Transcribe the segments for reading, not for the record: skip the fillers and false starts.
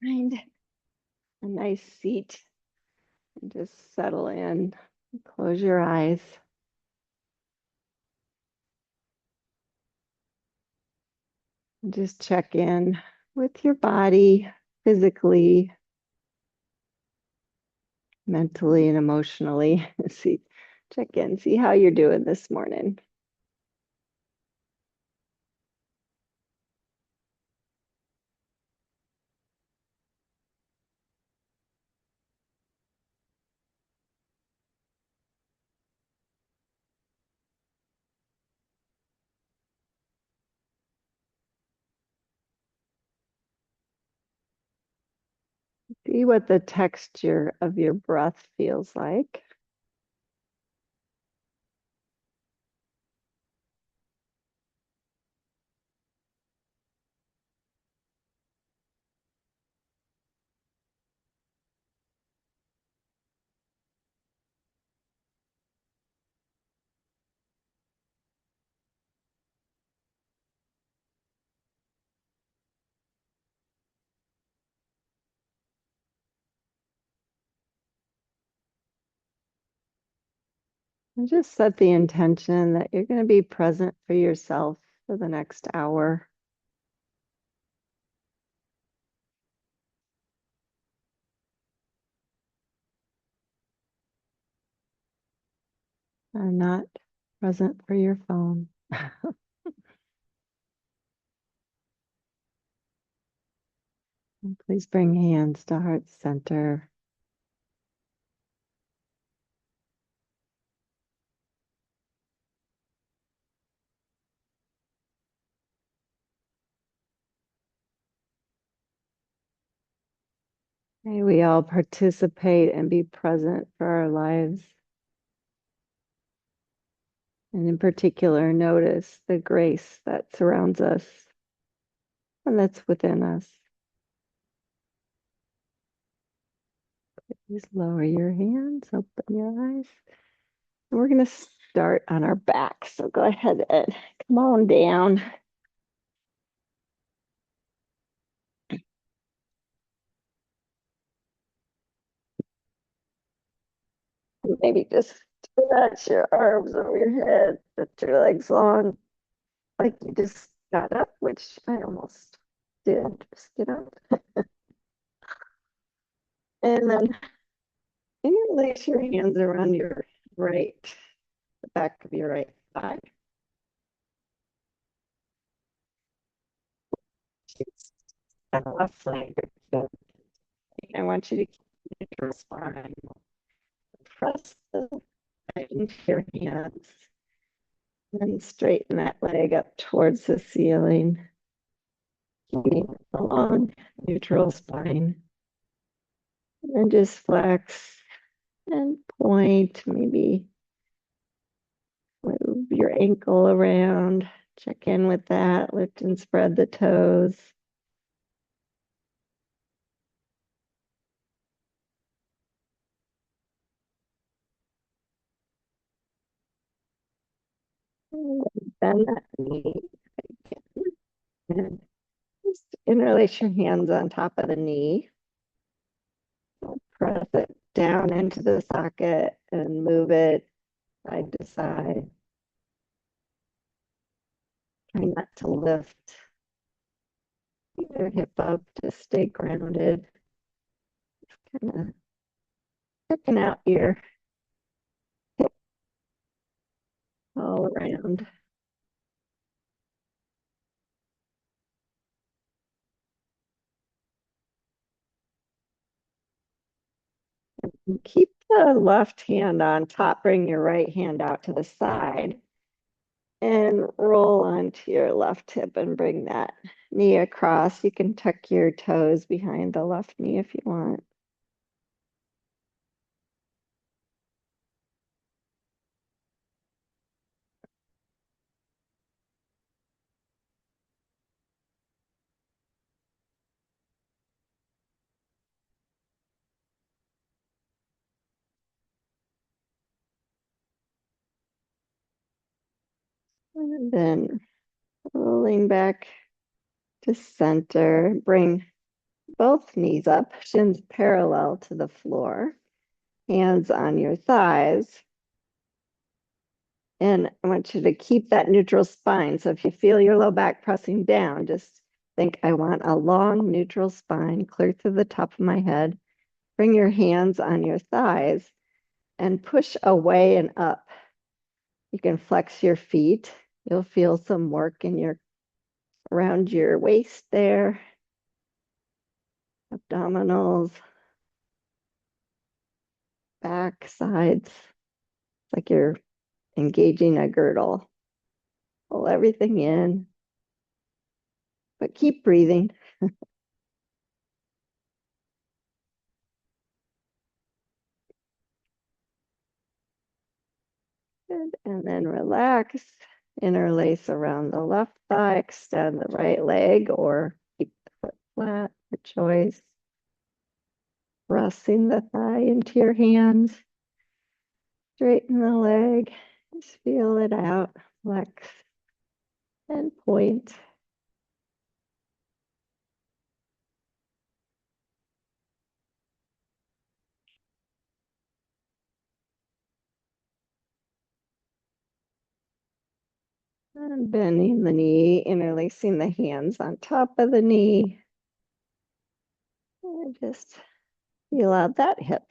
Find a nice seat and just settle in. Close your eyes. And just check in with your body physically, mentally, and emotionally. See, check in, see how you're doing this morning. See what the texture of your breath feels like. And just set the intention that you're going to be present for yourself for the next hour. And not present for your phone. And please bring hands to heart center. May we all participate and be present for our lives. And in particular, notice the grace that surrounds us and that's within us. Please lower your hands, open your eyes. And we're going to start on our back. So go ahead and come on down. Maybe just stretch your arms over your head, put your legs long, like you just got up, which I almost did. Just get up. And then interlace your hands around your right, the back of your right thigh. And left leg. I want you to keep your spine. Press the right into your hands. And straighten that leg up towards the ceiling. Keeping a long, neutral spine. And just flex and point, maybe move your ankle around. Check in with that. Lift and spread the toes. And bend that knee again. And just interlace your hands on top of the knee. Press it down into the socket and move it side to side. Try not to lift either hip up to stay grounded. Just kind of checking out your hip all around. And keep the left hand on top, bring your right hand out to the side and roll onto your left hip and bring that knee across. You can tuck your toes behind the left knee if you want. And then rolling back to center, bring both knees up, shins parallel to the floor, hands on your thighs. And I want you to keep that neutral spine. So if you feel your low back pressing down, just think, I want a long neutral spine clear to the top of my head. Bring your hands on your thighs and push away and up. You can flex your feet. You'll feel some work in your around your waist there, abdominals, back, sides. It's like you're engaging a girdle. Pull everything in, but keep breathing. Good. And then relax. Interlace around the left thigh, extend the right leg, or keep the foot flat, your choice. Pressing the thigh into your hands. Straighten the leg. Just feel it out. Flex and point. And bending the knee, interlacing the hands on top of the knee. And just feel out that hip.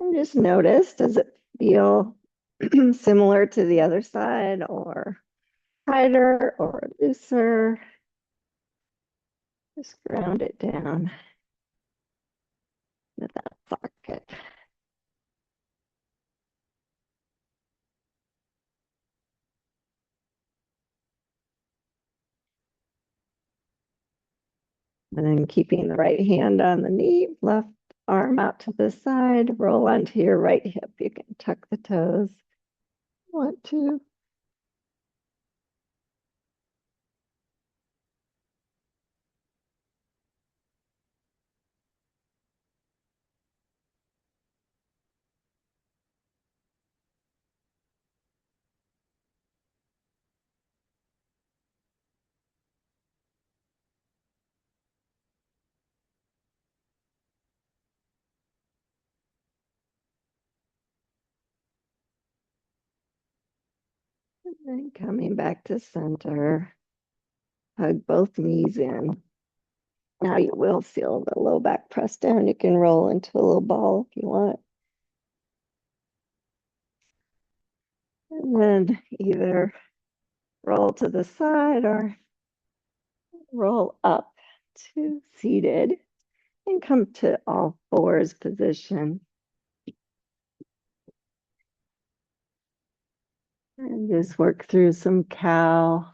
And just notice, does it feel similar to the other side or tighter or looser? Just ground it down to that socket. And then keeping the right hand on the knee, left arm out to the side, roll onto your right hip. You can tuck the toes. Want to. And then coming back to center, hug both knees in. Now you will feel the low back press down. You can roll into a little ball if you want. And then either roll to the side or roll up to seated and come to all fours position. And just work through some cow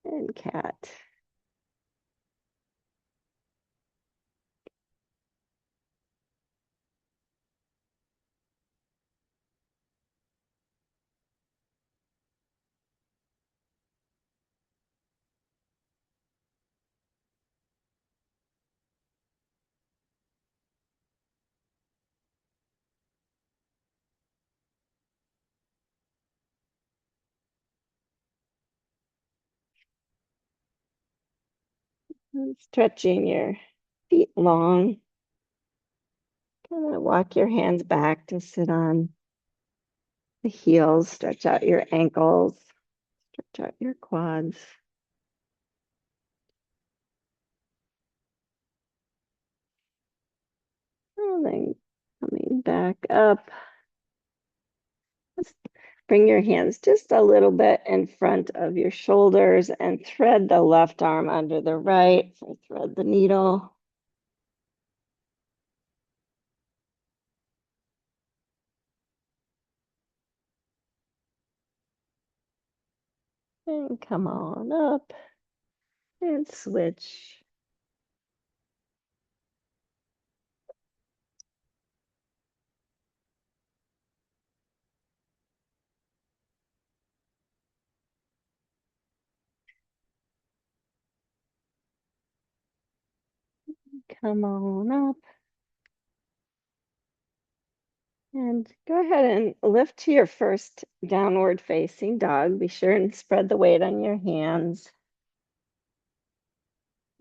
and cat. And stretching your feet long. Kind of walk your hands back to sit on the heels. Stretch out your ankles. Stretch out your quads. And then coming back up. Just bring your hands just a little bit in front of your shoulders and thread the left arm under the right. So thread the needle. And come on up and switch. Come on up. And go ahead and lift to your first downward facing dog. Be sure and spread the weight on your hands.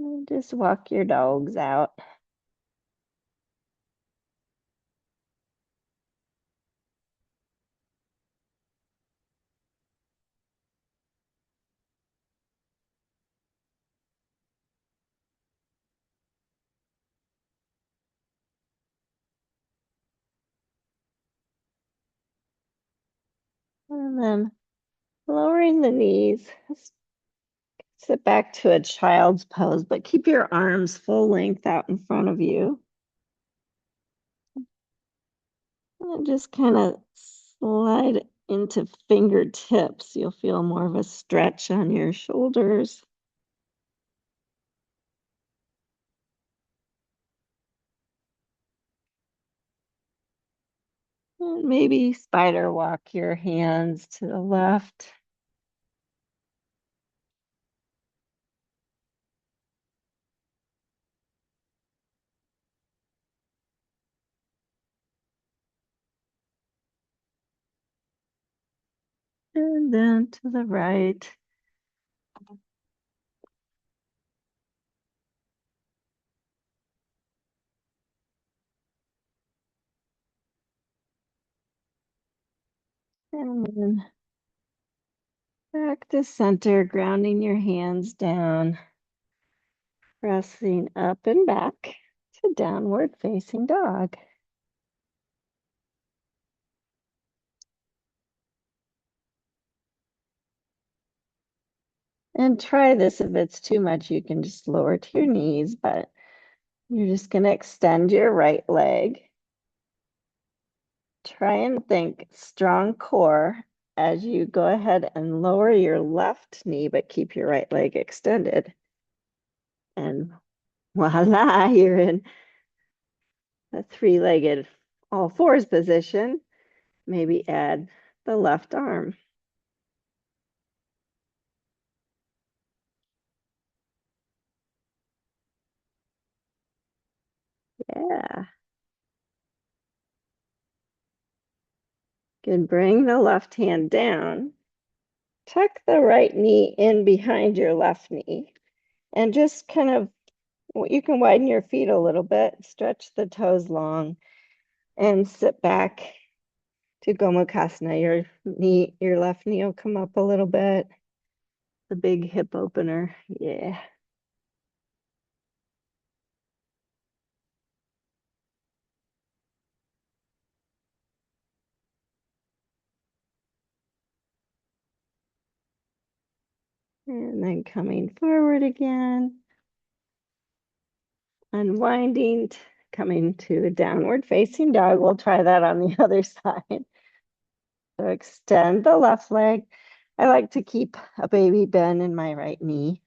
And just walk your dogs out. And then lowering the knees, sit back to a child's pose, but keep your arms full length out in front of you. And just kind of slide into fingertips. You'll feel more of a stretch on your shoulders. And maybe spider walk your hands to the left. And then to the right. And then back to center, grounding your hands down, pressing up and back to downward facing dog. And try this. If it's too much, you can just lower to your knees, but you're just going to extend your right leg. Try and think strong core as you go ahead and lower your left knee, but keep your right leg extended. And voila, you're in a three-legged all fours position. Maybe add the left arm. Yeah. Good. Bring the left hand down. Tuck the right knee in behind your left knee. And just kind of, you can widen your feet a little bit, stretch the toes long, and sit back to Gomukhasana. Your left knee will come up a little bit. The big hip opener. Yeah. And then coming forward again. Unwinding, coming to a downward facing dog. We'll try that on the other side. So extend the left leg. I like to keep a baby bend in my right knee.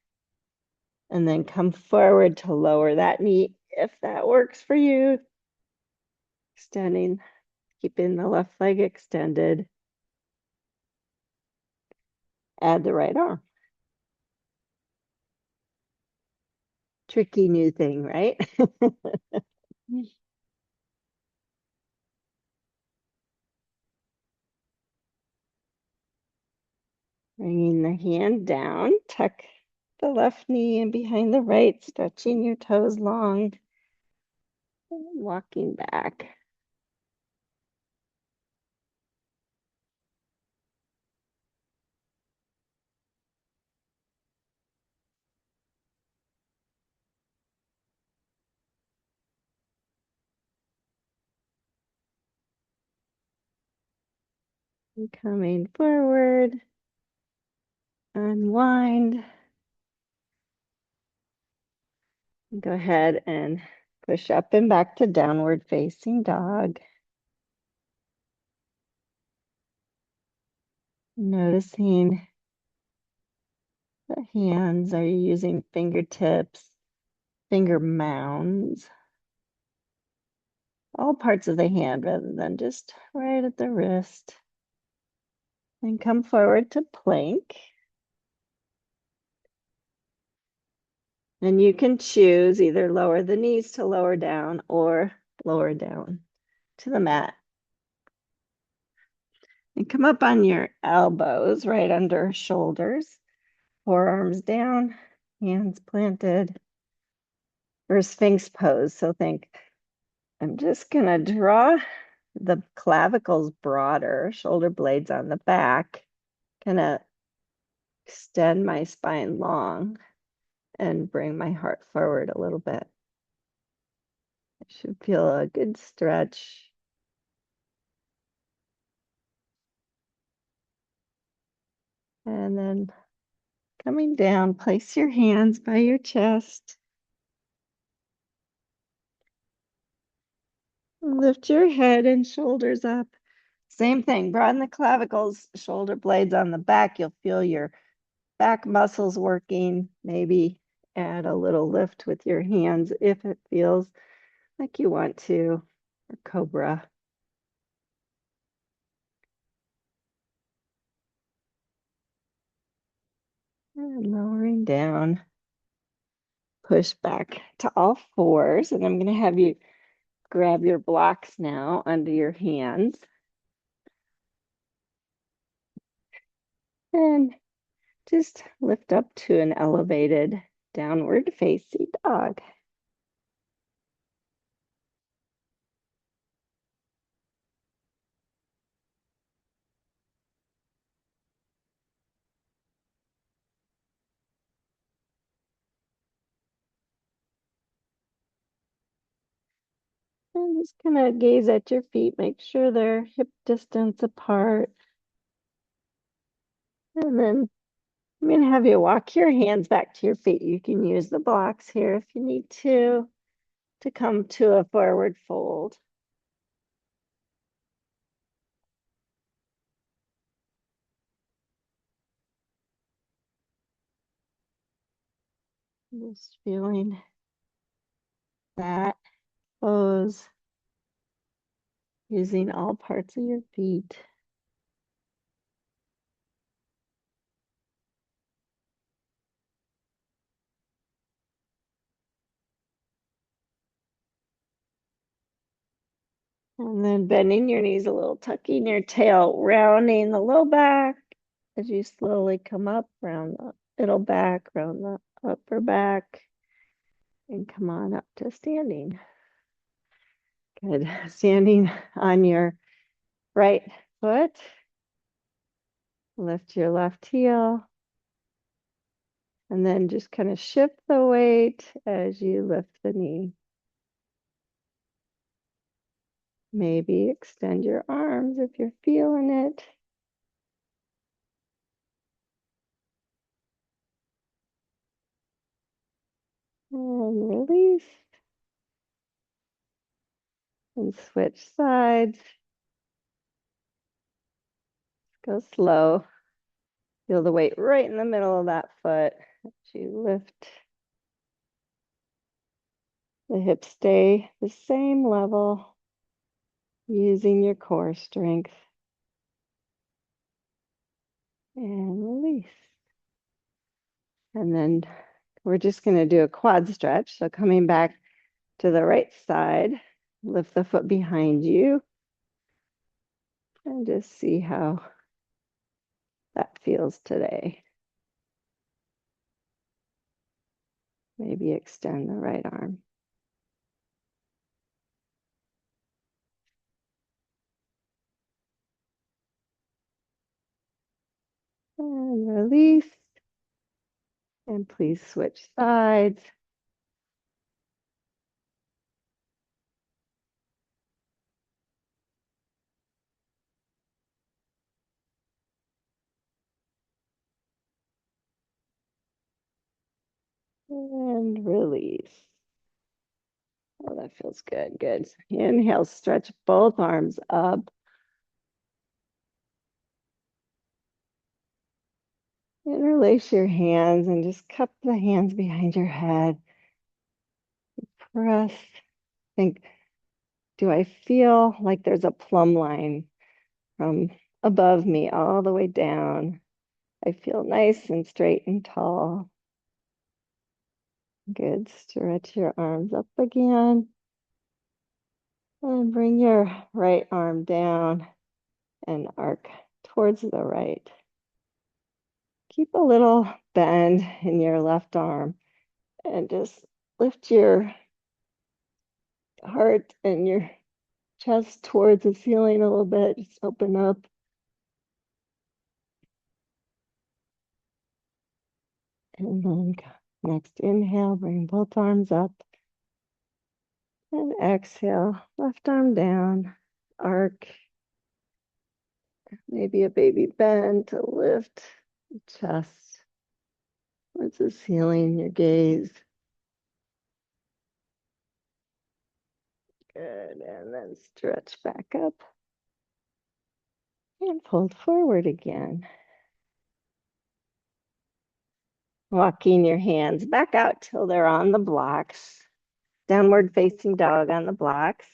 And then come forward to lower that knee if that works for you. Extending, keeping the left leg extended. Add the right arm. Tricky new thing, right? Bringing the hand down, tuck the left knee in behind the right, stretching your toes long, walking back. And coming forward, unwind. Go ahead and push up and back to downward facing dog. Noticing the hands. Are you using fingertips, finger mounds? All parts of the hand rather than just right at the wrist. And come forward to plank. And you can choose either lower the knees to lower down or lower down to the mat. And come up on your elbows right under shoulders, forearms down, hands planted. or Sphinx pose. So think, I'm just gonna draw the clavicles broader, shoulder blades on the back, gonna extend my spine long and bring my heart forward a little bit. I should feel a good stretch. And then coming down, place your hands by your chest. Lift your head and shoulders up. Same thing, broaden the clavicles, shoulder blades on the back. You'll feel your back muscles working. Maybe add a little lift with your hands if it feels like you want to, or cobra. And lowering down, push back to all fours. And I'm going to have you grab your blocks now under your hands. And just lift up to an elevated downward facing dog. And just kind of gaze at your feet, make sure they're hip distance apart. And then I'm going to have you walk your hands back to your feet. You can use the blocks here if you need to come to a forward fold. Just feeling that pose, using all parts of your feet. And then bending your knees a little, tucking your tail, rounding the low back as you slowly come up, round the middle back, round the upper back, and come on up to standing. Good. Standing on your right foot. Lift your left heel. And then just kind of shift the weight as you lift the knee. Maybe extend your arms if you're feeling it. And release. And switch sides. Go slow. Feel the weight right in the middle of that foot. As you lift. The hips stay the same level, using your core strength. And release. And then we're just going to do a quad stretch. So coming back to the right side, lift the foot behind you. And just see how that feels today. Maybe extend the right arm. And release. And please switch sides. And release. Oh, that feels good. Good. Inhale, stretch both arms up. Interlace your hands and just cup the hands behind your head. Press. Think, do I feel like there's a plumb line from above me all the way down? I feel nice and straight and tall. Good. Stretch your arms up again. And bring your right arm down and arc towards the right. Keep a little bend in your left arm and just lift your heart and your chest towards the ceiling a little bit. Just open up. And then next inhale, bring both arms up. And exhale, left arm down, arc, maybe a baby bend to lift the chest towards the ceiling, your gaze. Good, and then stretch back up and fold forward again. Walking your hands back out till they're on the blocks. Downward facing dog on the blocks.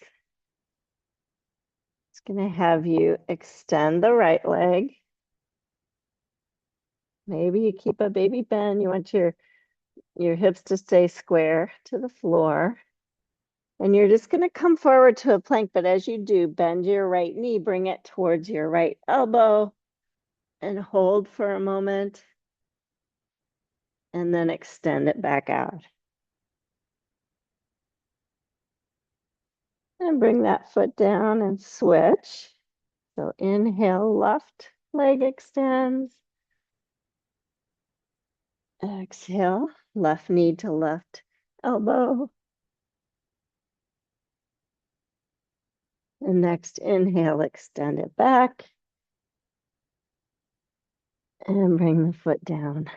It's going to have you extend the right leg. Maybe you keep a baby bend. You want your hips to stay square to the floor. And you're just going to come forward to a plank, but as you do, bend your right knee, bring it towards your right elbow, and hold for a moment, and then extend it back out. And bring that foot down and switch. So inhale, left leg extends. Exhale, left knee to left elbow. And next inhale, extend it back. And bring the foot down.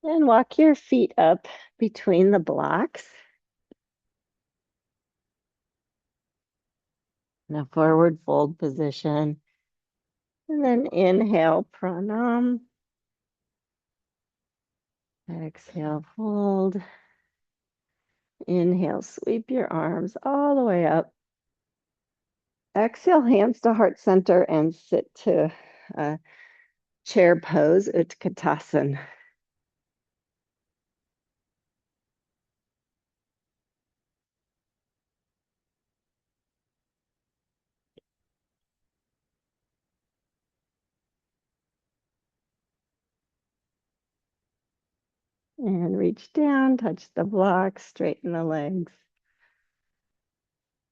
And walk your feet up between the blocks. In a forward fold position. And then inhale, pranam. Exhale, fold. Inhale, sweep your arms all the way up. Exhale, hands to heart center and sit to chair pose, Utkatasana. And reach down, touch the blocks, straighten the legs.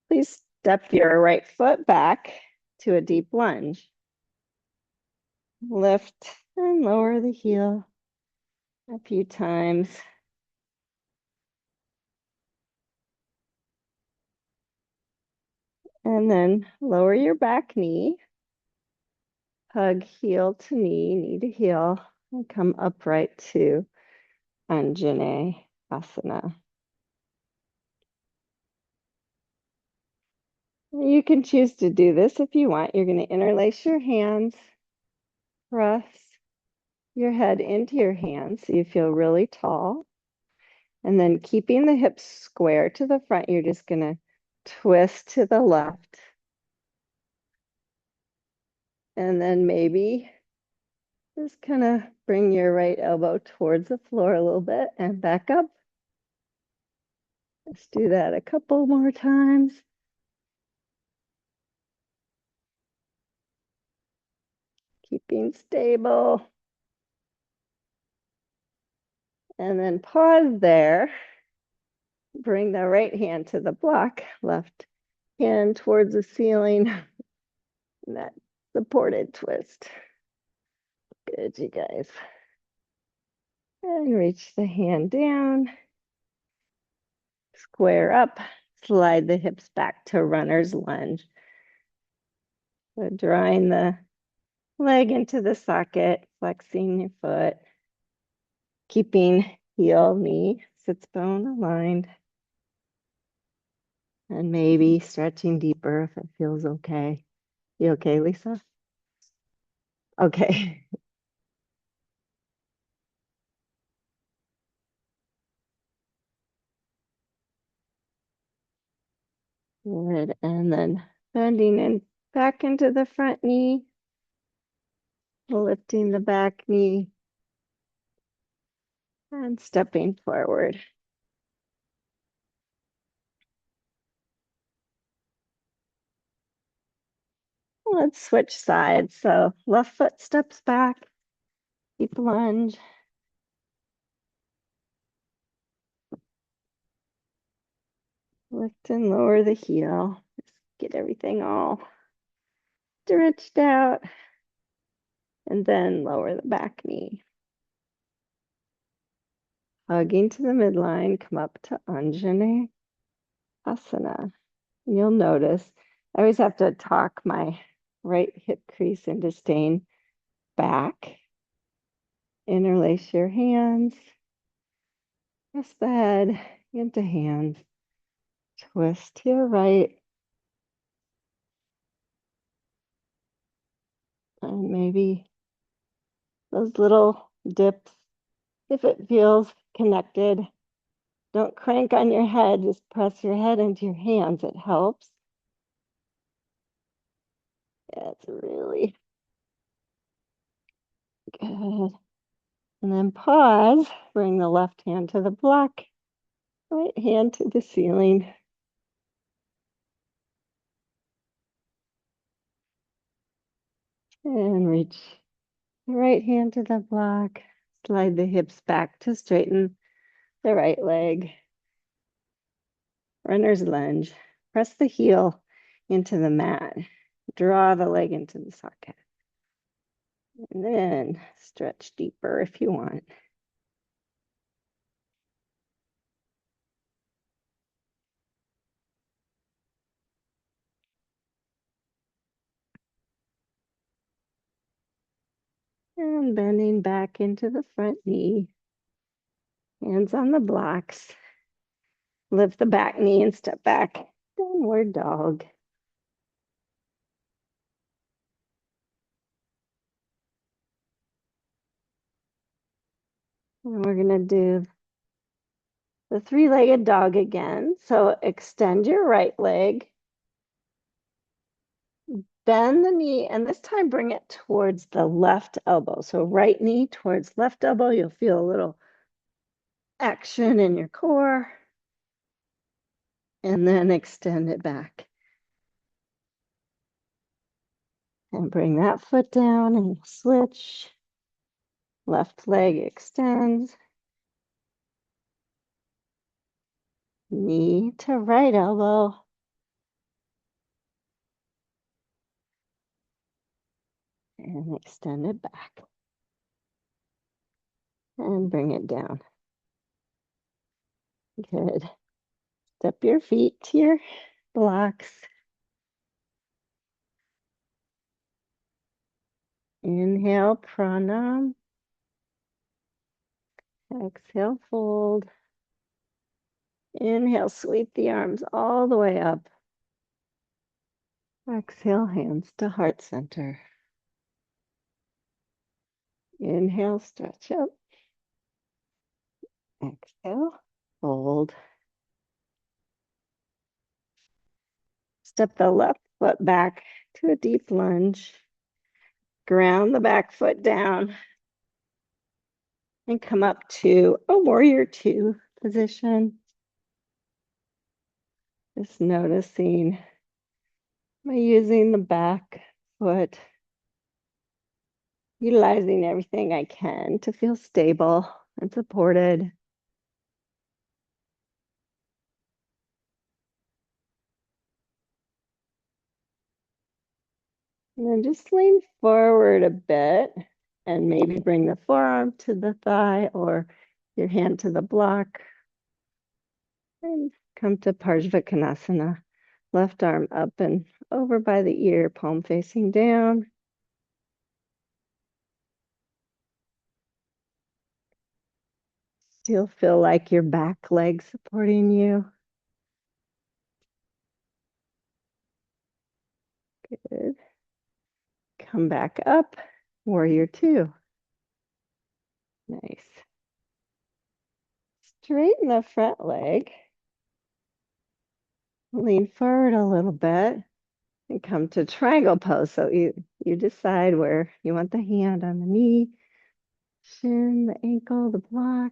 Please step your right foot back to a deep lunge. Lift and lower the heel a few times. And then lower your back knee. Hug heel to knee, knee to heel, and come upright to Anjane Asana. You can choose to do this if you want. You're going to interlace your hands, press your head into your hands so you feel really tall. And then keeping the hips square to the front, you're just going to twist to the left. And then maybe just kind of bring your right elbow towards the floor a little bit and back up. Let's do that a couple more times. Keeping stable. And then pause there. Bring the right hand to the block, left hand towards the ceiling. That supported twist. Good, you guys. And reach the hand down. Square up. Slide the hips back to runner's lunge. So drawing the leg into the socket, flexing your foot, keeping heel, knee, sits bone aligned, and maybe stretching deeper if it feels okay. You okay, Lisa? Okay. Good. And then bending in back into the front knee, lifting the back knee, and stepping forward. Let's switch sides. So left foot steps back, deep lunge. Lift and lower the heel. Just get everything all stretched out. And then lower the back knee. Hugging to the midline, come up to Anjane Asana. You'll notice I always have to tuck my right hip crease into staying back. Interlace your hands. Press the head into hands. Twist to your right. And maybe those little dips, if it feels connected. Don't crank on your head, just press your head into your hands. It helps. Yeah, it's really good. And then pause, bring the left hand to the block, right hand to the ceiling. And reach the right hand to the block. Slide the hips back to straighten the right leg. Runner's lunge. Press the heel into the mat. Draw the leg into the socket. And then stretch deeper if you want. And bending back into the front knee. Hands on the blocks. Lift the back knee and step back. Downward dog. And we're going to do the three-legged dog again. So extend your right leg. Bend the knee, and this time bring it towards the left elbow. So right knee towards left elbow. You'll feel a little action in your core. And then extend it back. And bring that foot down and switch. Left leg extends. Knee to right elbow. And extend it back. And bring it down. Good. Step your feet to your blocks. Inhale, pranam. Exhale, fold. Inhale, sweep the arms all the way up. Exhale, hands to heart center. Inhale, stretch up. Exhale, fold. Step the left foot back to a deep lunge. Ground the back foot down. And come up to a warrior two position. Just noticing, am I using the back foot? Utilizing everything I can to feel stable and supported. And then just lean forward a bit and maybe bring the forearm to the thigh or your hand to the block. And come to Parsvakonasana. Left arm up and over by the ear, palm facing down. Still feel like your back leg supporting you. Good. Come back up, warrior two. Nice. Straighten the front leg. Lean forward a little bit and come to triangle pose. So you decide where you want the hand on the knee, shin, the ankle, the block.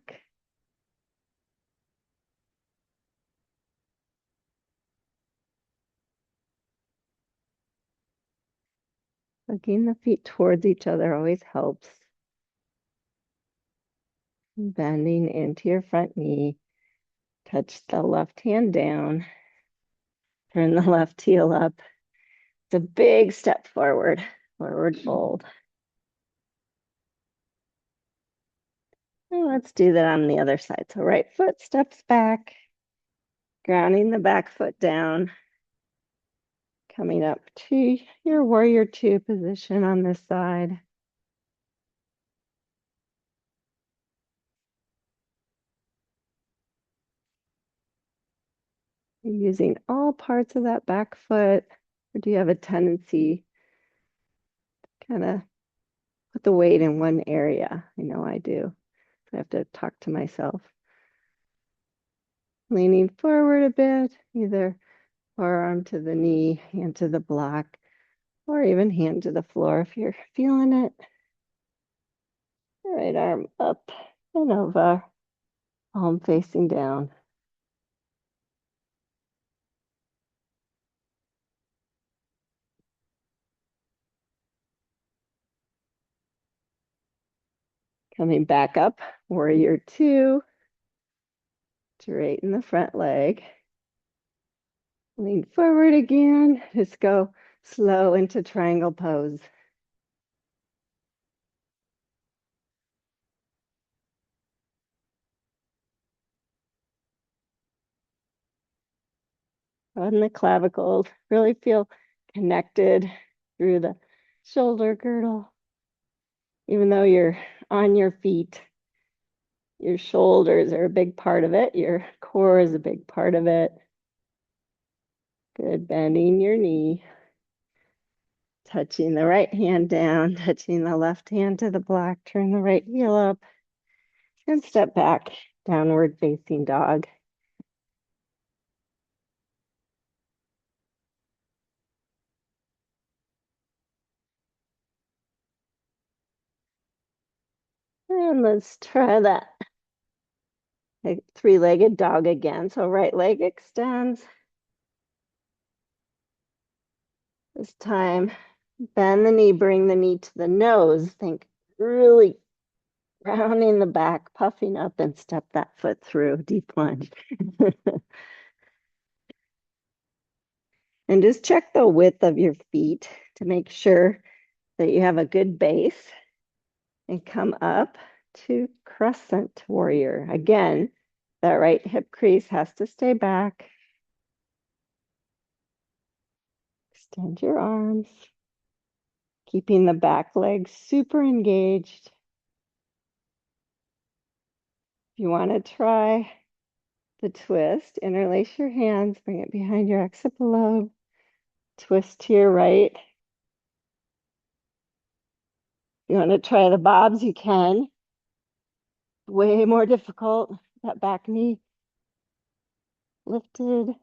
Hugging the feet towards each other always helps. Bending into your front knee. Touch the left hand down Turn the left heel up. It's a big step forward, forward fold. And let's do that on the other side. So right foot steps back, grounding the back foot down, coming up to your warrior two position on this side. You're using all parts of that back foot, or do you have a tendency to kind of put the weight in one area? I know I do. I have to talk to myself. Leaning forward a bit, either forearm to the knee, hand to the block, or even hand to the floor if you're feeling it. Right arm up and over, palm facing down. Coming back up, warrior two. Straighten the front leg. Lean forward again. Just go slow into triangle pose. On the clavicles, really feel connected through the shoulder girdle. Even though you're on your feet, your shoulders are a big part of it. Your core is a big part of it. Good, bending your knee. Touching the right hand down, touching the left hand to the block. Turn the right heel up and step back, downward facing dog. And let's try that three-legged dog again. So right leg extends. This time, bend the knee, bring the knee to the nose. Think really rounding the back, puffing up, and step that foot through. Deep lunge. And just check the width of your feet to make sure that you have a good base. And come up to crescent warrior. Again, that right hip crease has to stay back. Extend your arms, keeping the back leg super engaged. If you want to try the twist, interlace your hands, bring it behind your occipital lobe, twist to your right. If you want to try the bobs, you can. Way more difficult. That back knee lifted.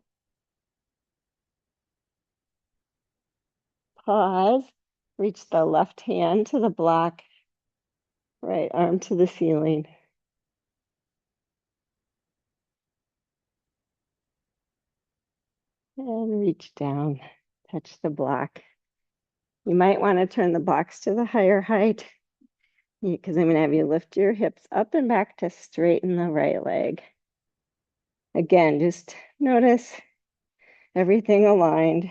Pause. Reach the left hand to the block, right arm to the ceiling. And reach down, touch the block. You might want to turn the blocks to the higher height because I'm going to have you lift your hips up and back to straighten the right leg. Again, just notice everything aligned.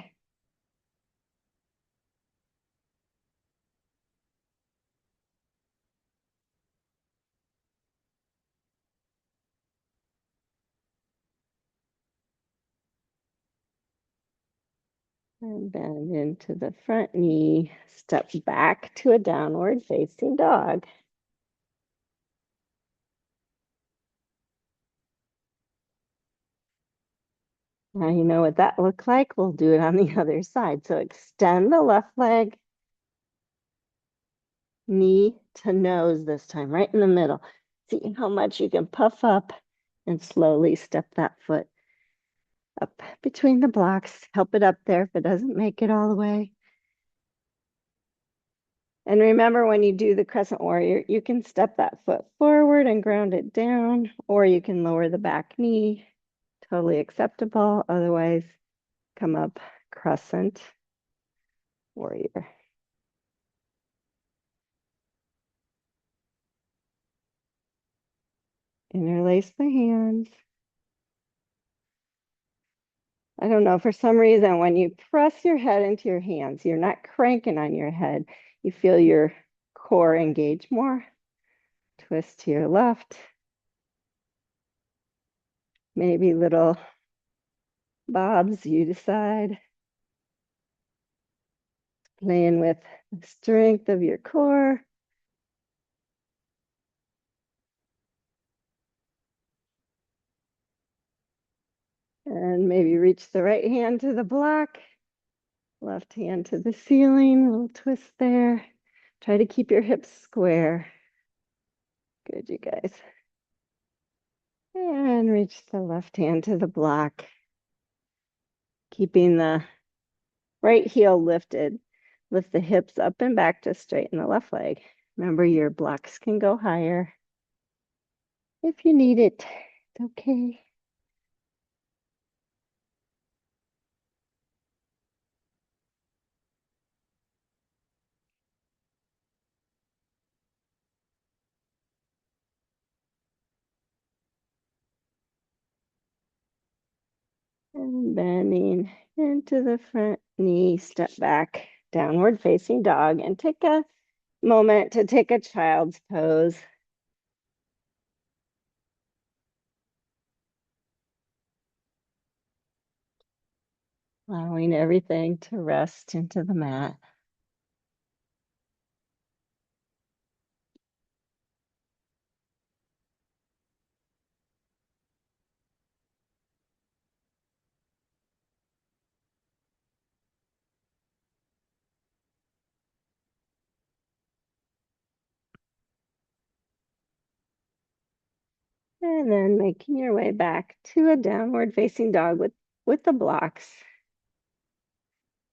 And bend into the front knee, step back to a downward facing dog. Now you know what that looked like. We'll do it on the other side. So extend the left leg, knee to nose this time, right in the middle. See how much you can puff up and slowly step that foot up between the blocks. Help it up there if it doesn't make it all the way. And remember, when you do the crescent warrior, you can step that foot forward and ground it down, or you can lower the back knee. Totally acceptable. Otherwise, come up crescent warrior. Interlace the hands. I don't know, for some reason, when you press your head into your hands, you're not cranking on your head. You feel your core engage more. Twist to your left. Maybe little bobs, you decide. Playing with the strength of your core. And maybe reach the right hand to the block, left hand to the ceiling, a little twist there. Try to keep your hips square. Good, you guys. And reach the left hand to the block. Keeping the right heel lifted. Lift the hips up and back to straighten the left leg. Remember, your blocks can go higher if you need it. It's okay. And bending into the front knee, step back, downward facing dog, and take a moment to take a child's pose. Allowing everything to rest into the mat. And then making your way back to a downward facing dog with the blocks.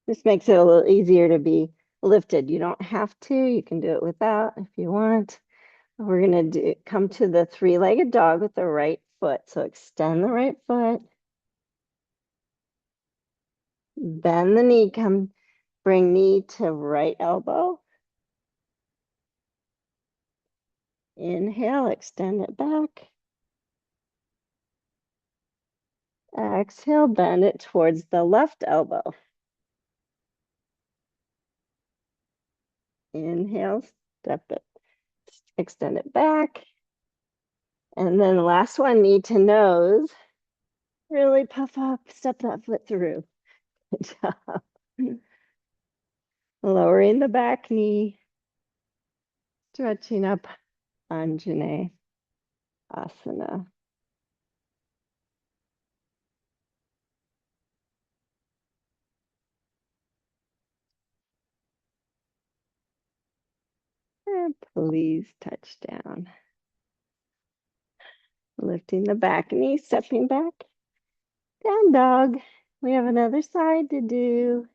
This makes it a little easier to be lifted. You don't have to, you can do it without if you want. We're gonna come to the three-legged dog with the right foot. So extend the right foot, bend the knee, bring knee to right elbow. Inhale, extend it back. Exhale, bend it towards the left elbow. Inhale, step it, extend it back. And then the last one, knee to nose. Really puff up, step that foot through. Good job. Lowering the back knee, stretching up Anjane Asana. And please touch down. Lifting the back knee, stepping back. Down dog. We have another side to do.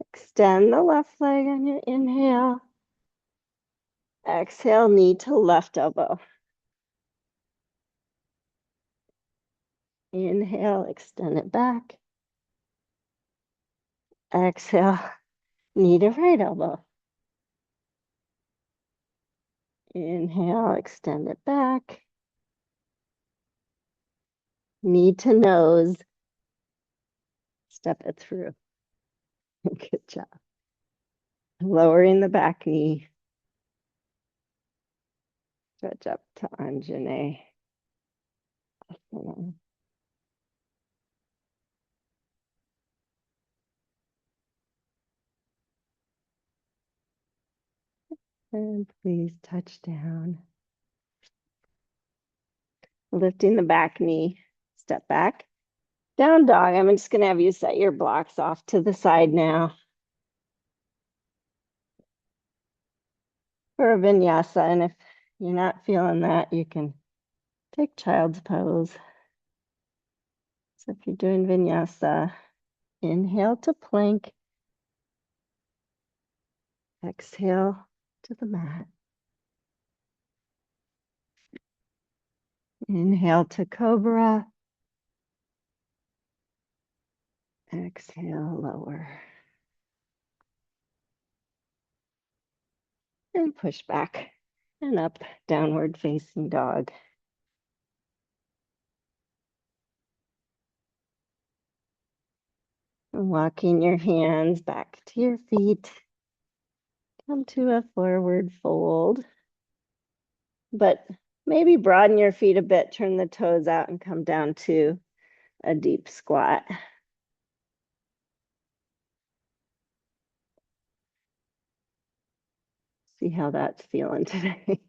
Extend the left leg on your inhale. Exhale, knee to left elbow. Inhale, extend it back. Exhale, knee to right elbow. Inhale, extend it back. Knee to nose. Step it through. Good job. Lowering the back knee. Stretch up to Anjane Asana. And please touch down. Lifting the back knee. Step back. Down dog. I'm just going to have you set your blocks off to the side now for a vinyasa. And if you're not feeling that, you can take child's pose. So if you're doing vinyasa, inhale to plank. Exhale to the mat. Inhale to cobra. Exhale, lower. And push back and up, downward facing dog. And walking your hands back to your feet. Come to a forward fold. But maybe broaden your feet a bit, turn the toes out and come down to a deep squat. See how that's feeling today.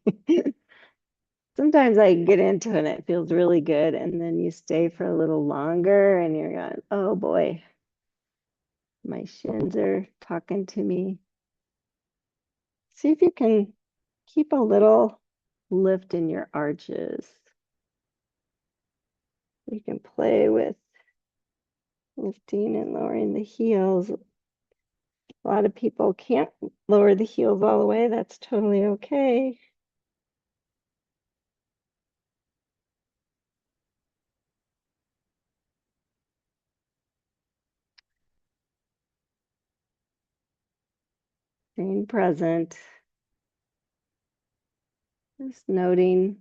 Sometimes I get into it and it feels really good, and then you stay for a little longer and you're going, oh boy, my shins are talking to me. See if you can keep a little lift in your arches. You can play with lifting and lowering the heels. A lot of people can't lower the heels all the way. That's totally okay. Staying present. Just noting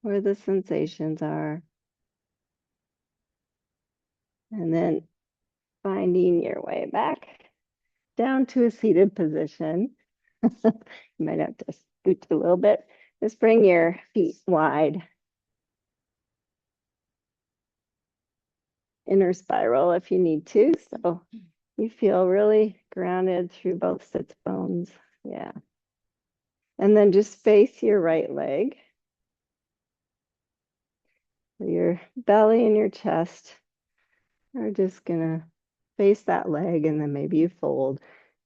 where the sensations are. And then finding your way back down to a seated position. You might have to scoot a little bit. Just bring your feet wide. Inner spiral if you need to. So you feel really grounded through both sits bones. Yeah. And then just face your right leg. Your belly and your chest are just gonna face that leg, and then maybe you fold.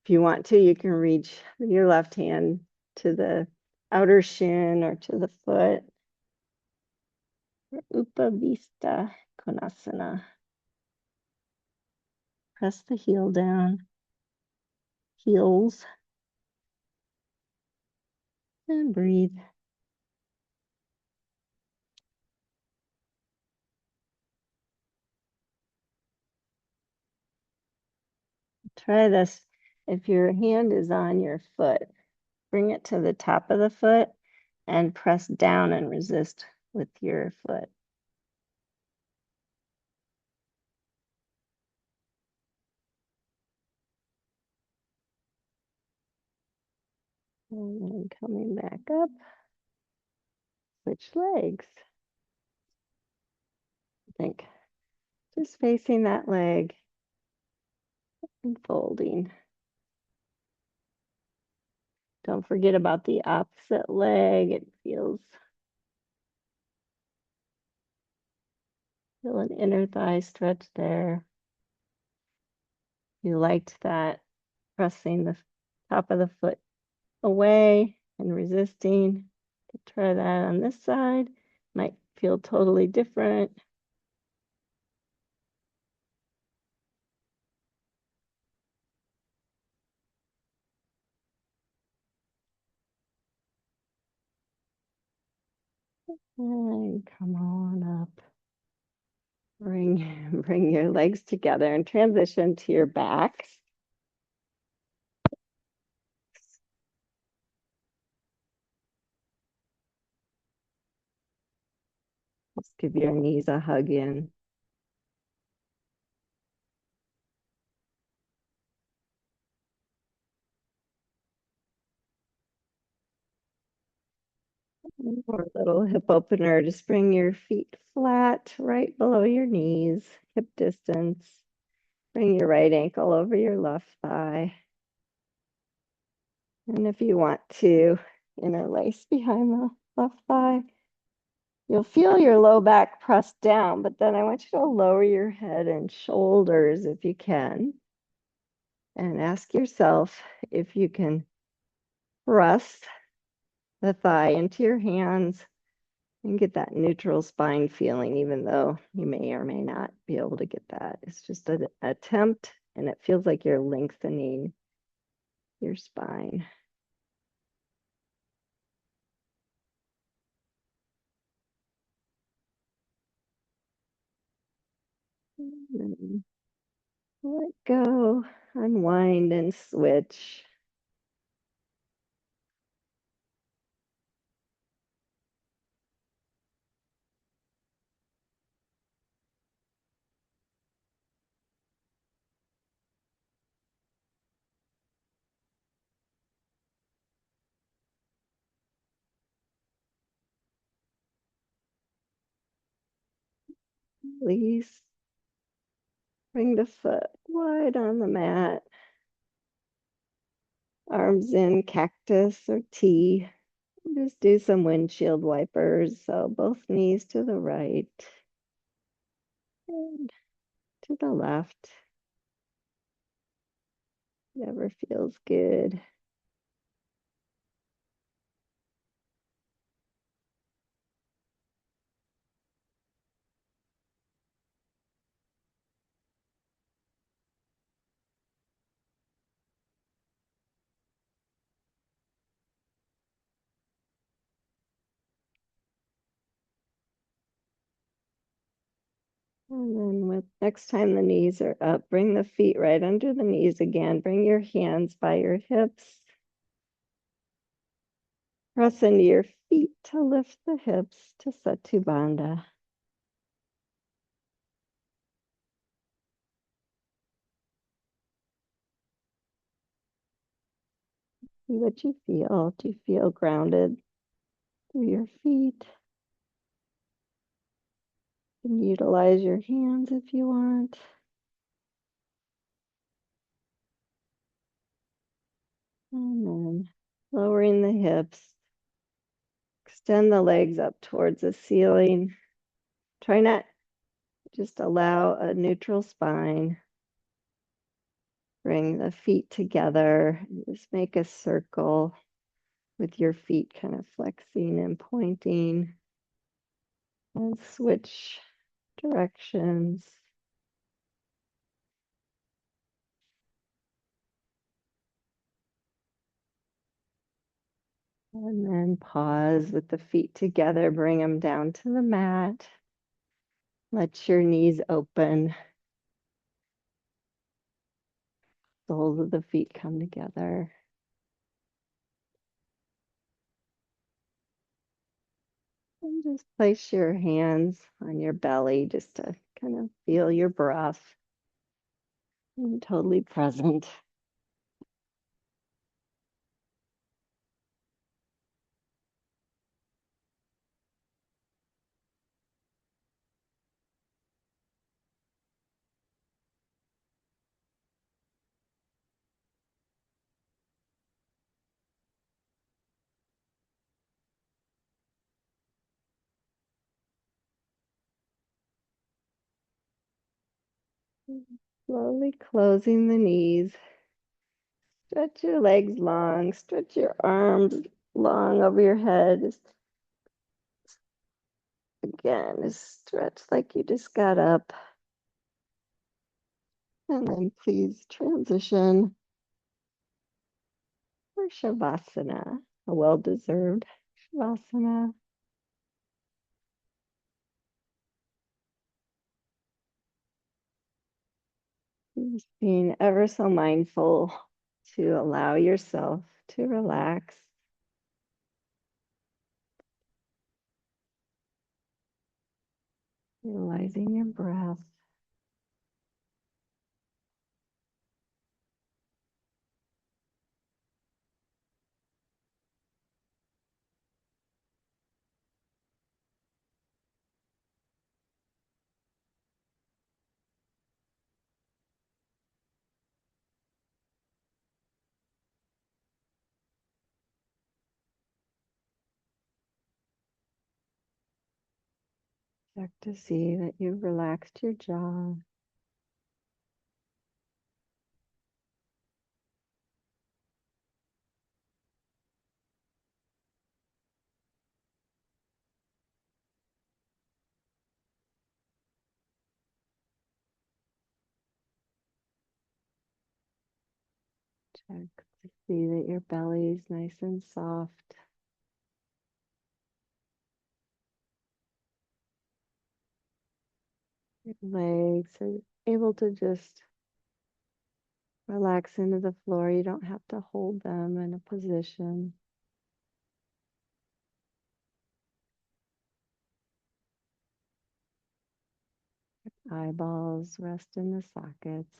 If you want to, you can reach your left hand to the outer shin or to the foot. Upavista Konasana. Press the heel down, heels, and breathe. Try this. If your hand is on your foot, bring it to the top of the foot and press down and resist with your foot. And then coming back up, switch legs. Think just facing that leg and folding. Don't forget about the opposite leg. It feels, feel an inner thigh stretch there. You liked that, pressing the top of the foot away and resisting. Try that on this side. Might feel totally different. And come on up. Bring your legs together and transition to your back. Just give your knees a hug in. Or a little hip opener. Just bring your feet flat right below your knees, hip distance. Bring your right ankle over your left thigh. And if you want to interlace behind the left thigh, you'll feel your low back pressed down, but then I want you to lower your head and shoulders if you can. And ask yourself if you can press the thigh into your hands and get that neutral spine feeling, even though you may or may not be able to get that. It's just an attempt, and it feels like you're lengthening your spine. Let go, unwind, and switch. Release. Bring the foot wide on the mat. Arms in cactus or T. Just do some windshield wipers. So both knees to the right and to the left. Whatever feels good. And then with next time the knees are up, bring the feet right under the knees again. Bring your hands by your hips. Press into your feet to lift the hips to Satubandha. See what you feel. Do you feel grounded through your feet? You can utilize your hands if you want. And then lowering the hips. Extend the legs up towards the ceiling. Try not, just allow a neutral spine. Bring the feet together. Just make a circle with your feet kind of flexing and pointing. And switch directions. And then pause with the feet together, bring them down to the mat. Let your knees open. Soles of the feet come together. And just place your hands on your belly just to kind of feel your breath. And totally present. Slowly closing the knees. Stretch your legs long. Stretch your arms long over your head. Again, stretch like you just got up. And then please transition for Shavasana, a well-deserved Shavasana. Just being ever so mindful to allow yourself to relax. Utilizing your breath. Check to see that you've relaxed your jaw. Check to see that your belly is nice and soft. Your legs are able to just relax into the floor. You don't have to hold them in a position. Eyeballs rest in the sockets.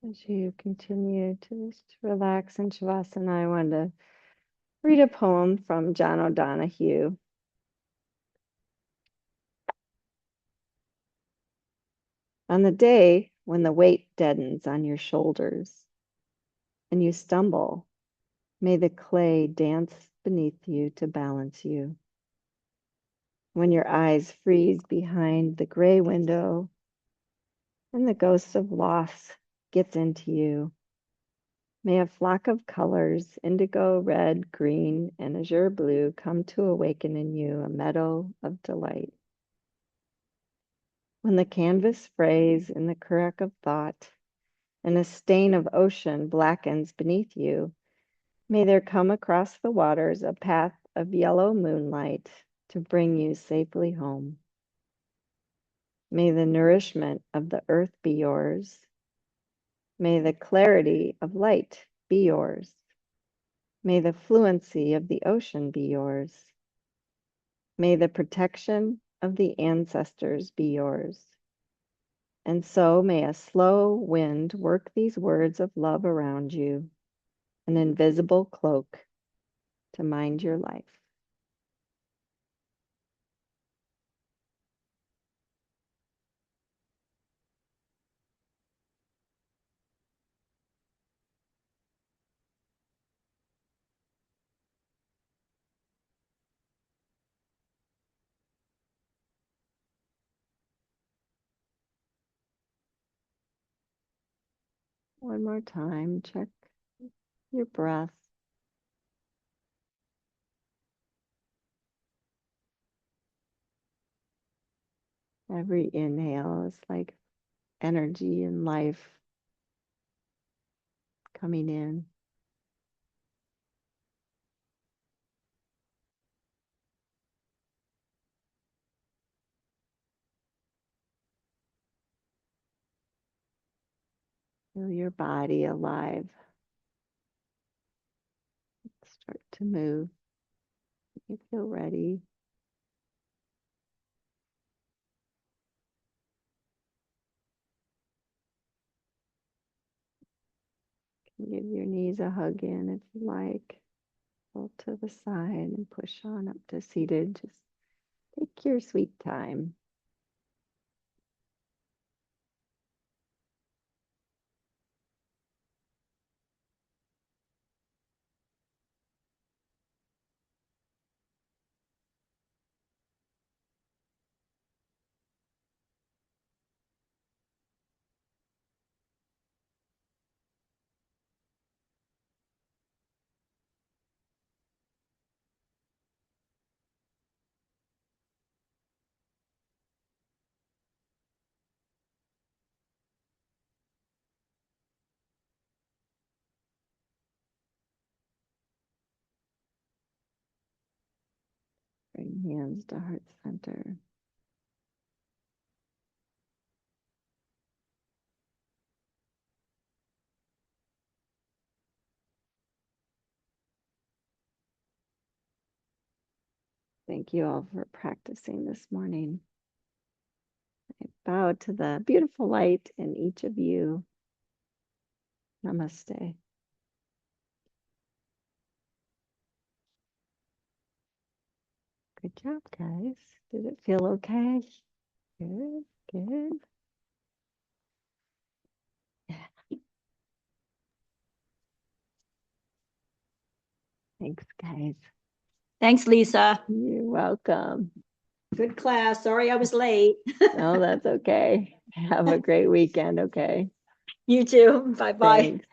As you continue to just relax in Shavasana, I want to read a poem from John O'Donohue. On the day when the weight deadens on your shoulders and you stumble, may the clay dance beneath you to balance you. When your eyes freeze behind the gray window and the ghost of loss gets into you, may a flock of colors, indigo, red, green, and azure blue, come to awaken in you a meadow of delight. When the canvas frays in the currach of thought and a stain of ocean blackens beneath you, may there come across the waters a path of yellow moonlight to bring you safely home. May the nourishment of the earth be yours. May the clarity of light be yours. May the fluency of the ocean be yours. May the protection of the ancestors be yours. And so may a slow wind work these words of love around you, an invisible cloak to mind your life. One more time, check your breath. Every inhale is like energy and life coming in. Feel your body alive. Start to move. You feel ready. You can give your knees a hug in if you like. Pull to the side and push on up to seated. Just take your sweet time. Bring hands to heart center. Thank you all for practicing this morning. I bow to the beautiful light in each of you. Namaste. Good job, guys. Did it feel okay? Good, good. Yeah. Thanks, guys. Thanks, Lisa. You're welcome. Good class. Sorry I was late. No, that's okay. Have a great weekend, okay? You too. Bye-bye. Thanks.